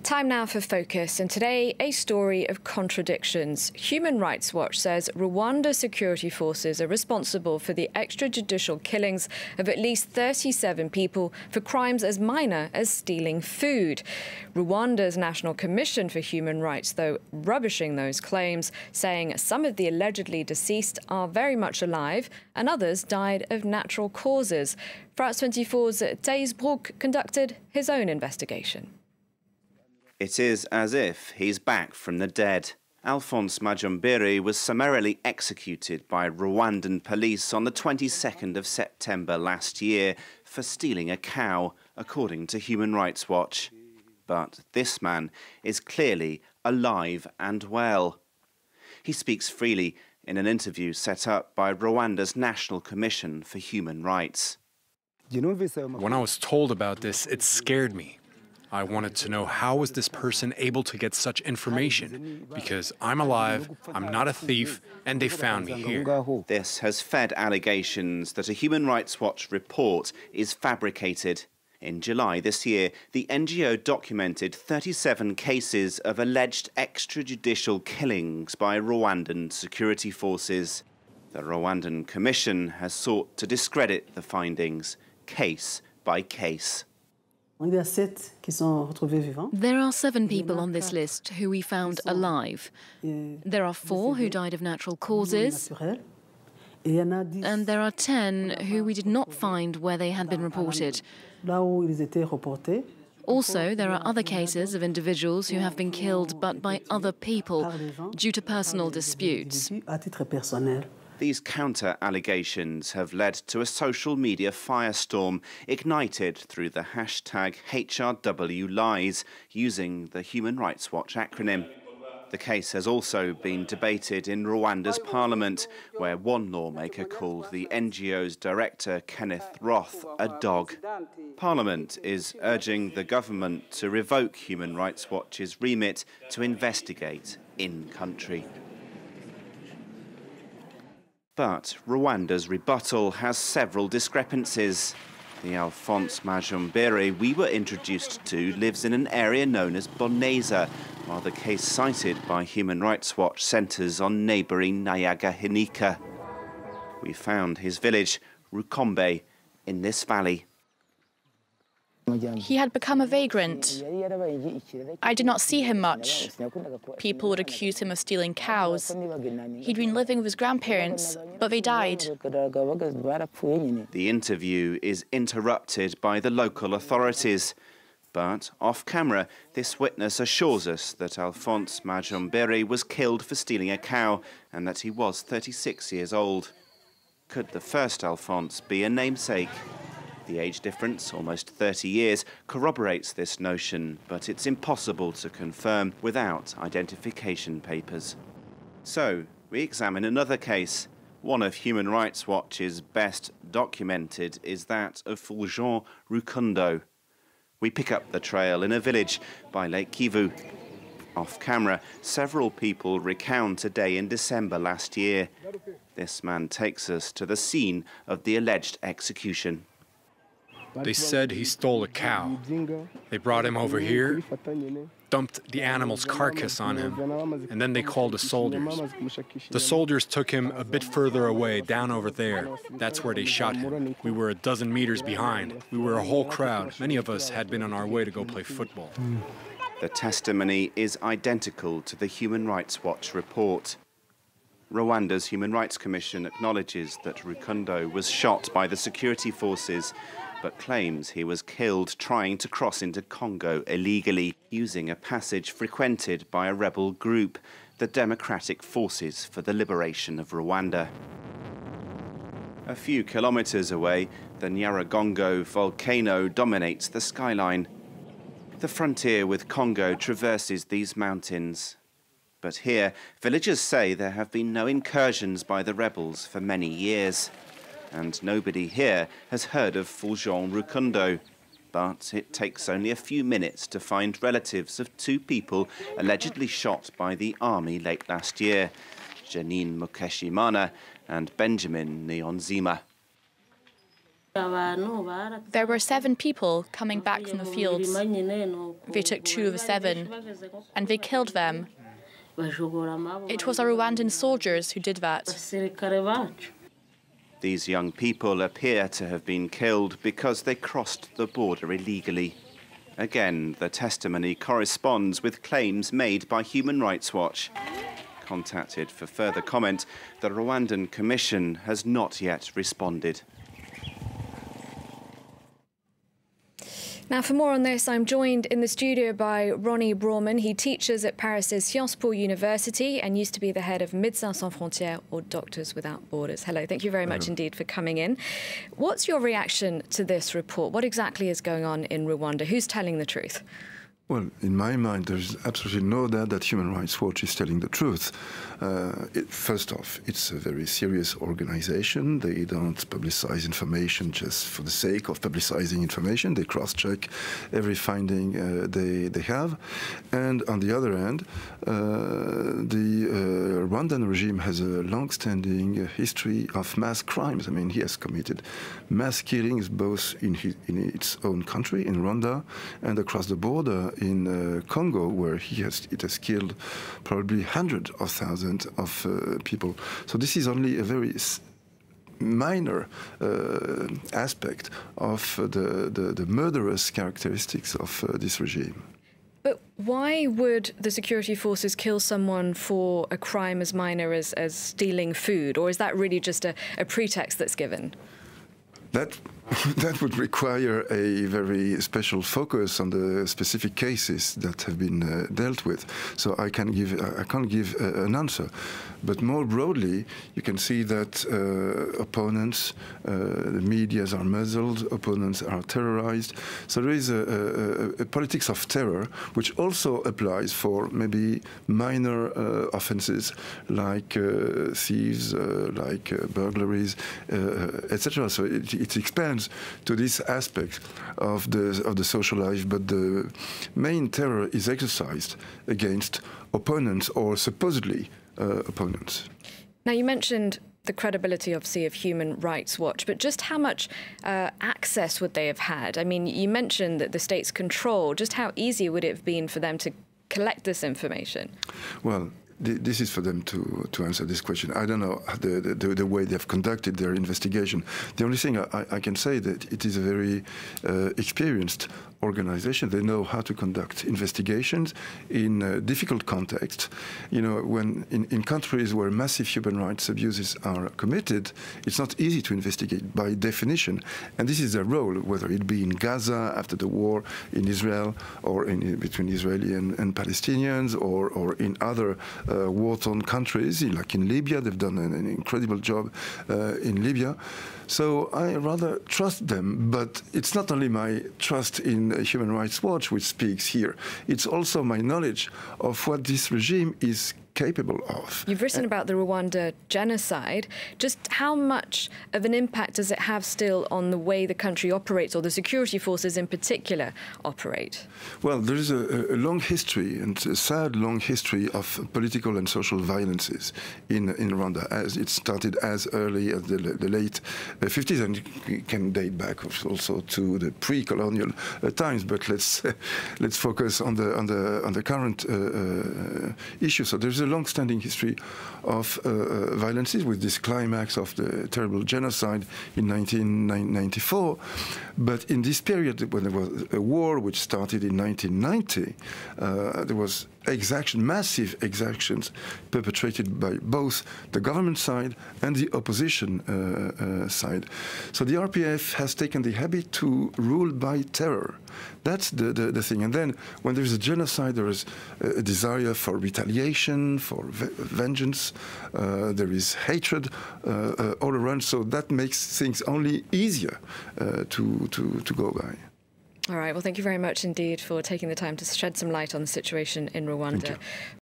Time now for Focus, and today a story of contradictions. Human Rights Watch says Rwanda security forces are responsible for the extrajudicial killings of at least 37 people for crimes as minor as stealing food. Rwanda's National Commission for Human Rights, though, rubbishing those claims, saying some of the allegedly deceased are very much alive and others died of natural causes. France 24's Thijs Broek conducted his own investigation. It is as if he's back from the dead. Alphonse Majombere was summarily executed by Rwandan police on the 22nd of September last year for stealing a cow, according to Human Rights Watch. But this man is clearly alive and well. He speaks freely in an interview set up by Rwanda's National Commission for Human Rights. When I was told about this, it scared me. I wanted to know, how was this person able to get such information? Because I'm alive, I'm not a thief, and they found me here. This has fed allegations that a Human Rights Watch report is fabricated. In July this year, the NGO documented 37 cases of alleged extrajudicial killings by Rwandan security forces. The Rwandan Commission has sought to discredit the findings, case by case. There are 7 people on this list who we found alive. There are 4 who died of natural causes, and there are 10 who we did not find where they had been reported. Also, there are other cases of individuals who have been killed but by other people due to personal disputes. These counter-allegations have led to a social media firestorm ignited through the hashtag HRWLies, using the Human Rights Watch acronym. The case has also been debated in Rwanda's parliament, where one lawmaker called the NGO's director, Kenneth Roth, a dog. Parliament is urging the government to revoke Human Rights Watch's remit to investigate in-country. But Rwanda's rebuttal has several discrepancies. The Alphonse Majombere we were introduced to lives in an area known as Boneza, while the case cited by Human Rights Watch centres on neighbouring Nyagahinika. We found his village, Rukombe, in this valley. He had become a vagrant. I did not see him much. People would accuse him of stealing cows. He'd been living with his grandparents, but they died. The interview is interrupted by the local authorities. But off camera, this witness assures us that Alphonse Majombere was killed for stealing a cow and that he was 36 years old. Could the first Alphonse be a namesake? The age difference, almost 30 years, corroborates this notion, but it's impossible to confirm without identification papers. So, we examine another case. One of Human Rights Watch's best documented is that of Fulgence Rukundo. We pick up the trail in a village by Lake Kivu. Off camera, several people recount a day in December last year. This man takes us to the scene of the alleged execution. They said he stole a cow. They brought him over here, dumped the animal's carcass on him, and then they called the soldiers. The soldiers took him a bit further away, down over there. That's where they shot him. We were a dozen meters behind. We were a whole crowd. Many of us had been on our way to go play football. The testimony is identical to the Human Rights Watch report. Rwanda's Human Rights Commission acknowledges that Rukundo was shot by the security forces, but claims he was killed trying to cross into Congo illegally, using a passage frequented by a rebel group, the Democratic Forces for the Liberation of Rwanda. A few kilometers away, the Nyiragongo volcano dominates the skyline. The frontier with Congo traverses these mountains. But here, villagers say there have been no incursions by the rebels for many years. And nobody here has heard of Fulgence Rukundo. But it takes only a few minutes to find relatives of 2 people allegedly shot by the army late last year, Janine Mukeshimana and Benjamin Niyonzima. There were 7 people coming back from the fields. They took 2 of the 7 and they killed them. It was our Rwandan soldiers who did that. These young people appear to have been killed because they crossed the border illegally. Again, the testimony corresponds with claims made by Human Rights Watch. Contacted for further comment, the Rwandan Commission has not yet responded. Now, for more on this, I'm joined in the studio by Ronnie Brauman. He teaches at Paris's Sciences Po University and used to be the head of Médecins Sans Frontières, or Doctors Without Borders. Hello, thank you very much indeed for coming in. What's your reaction to this report? What exactly is going on in Rwanda? Who's telling the truth? Well, in my mind, there's absolutely no doubt that Human Rights Watch is telling the truth. First off, it's a very serious organization. They don't publicize information just for the sake of publicizing information. They cross-check every finding they have. And on the other hand, the Rwandan regime has a long-standing history of mass crimes. I mean, he has committed mass killings both in its own country, in Rwanda, and across the border in Congo, where it has killed probably hundreds of thousands of people. So this is only a very minor aspect of the murderous characteristics of this regime. But why would the security forces kill someone for a crime as minor as stealing food? Or is that really just a pretext that's given? That would require a very special focus on the specific cases that have been dealt with. So I can't give an answer. But more broadly, you can see that opponents, the medias are muzzled, opponents are terrorized. So there is a politics of terror, which also applies for maybe minor offenses like thieves, like burglaries, etc. So it expands to this aspect of the social life, but the main terror is exercised against opponents or supposedly opponents. Now, you mentioned the credibility, obviously, of Human Rights Watch, but just how much access would they have had? I mean, you mentioned that the state's control. Just how easy would it have been for them to collect this information? Well, this is for them to answer this question. I don't know the way they've conducted their investigation. The only thing I can say that it is a very experienced organization. They know how to conduct investigations in difficult contexts. You know, when in countries where massive human rights abuses are committed, it's not easy to investigate by definition. And this is their role, whether it be in Gaza after the war, in Israel, or between Israeli and Palestinians, or in other war-torn countries, like in Libya. They've done an incredible job in Libya. So I rather trust them, but it's not only my trust in Human Rights Watch which speaks here. It's also my knowledge of what this regime is capable of. You've written about the Rwanda genocide. Just how much of an impact does it have still on the way the country operates, or the security forces in particular operate? Well, there is a long history, and a sad long history, of political and social violences in Rwanda. As it started as early as the late 50s, and it can date back also to the pre-colonial times. But let's focus on the current issue. So there's a long-standing history of violences, with this climax of the terrible genocide in 1994. But in this period, when there was a war which started in 1990, there was massive exactions perpetrated by both the government side and the opposition side. So the RPF has taken the habit to rule by terror. That's the thing. And then when there's a genocide, there is a desire for retaliation, for vengeance. There is hatred all around. So that makes things only easier to go by. All right. Well, thank you very much indeed for taking the time to shed some light on the situation in Rwanda.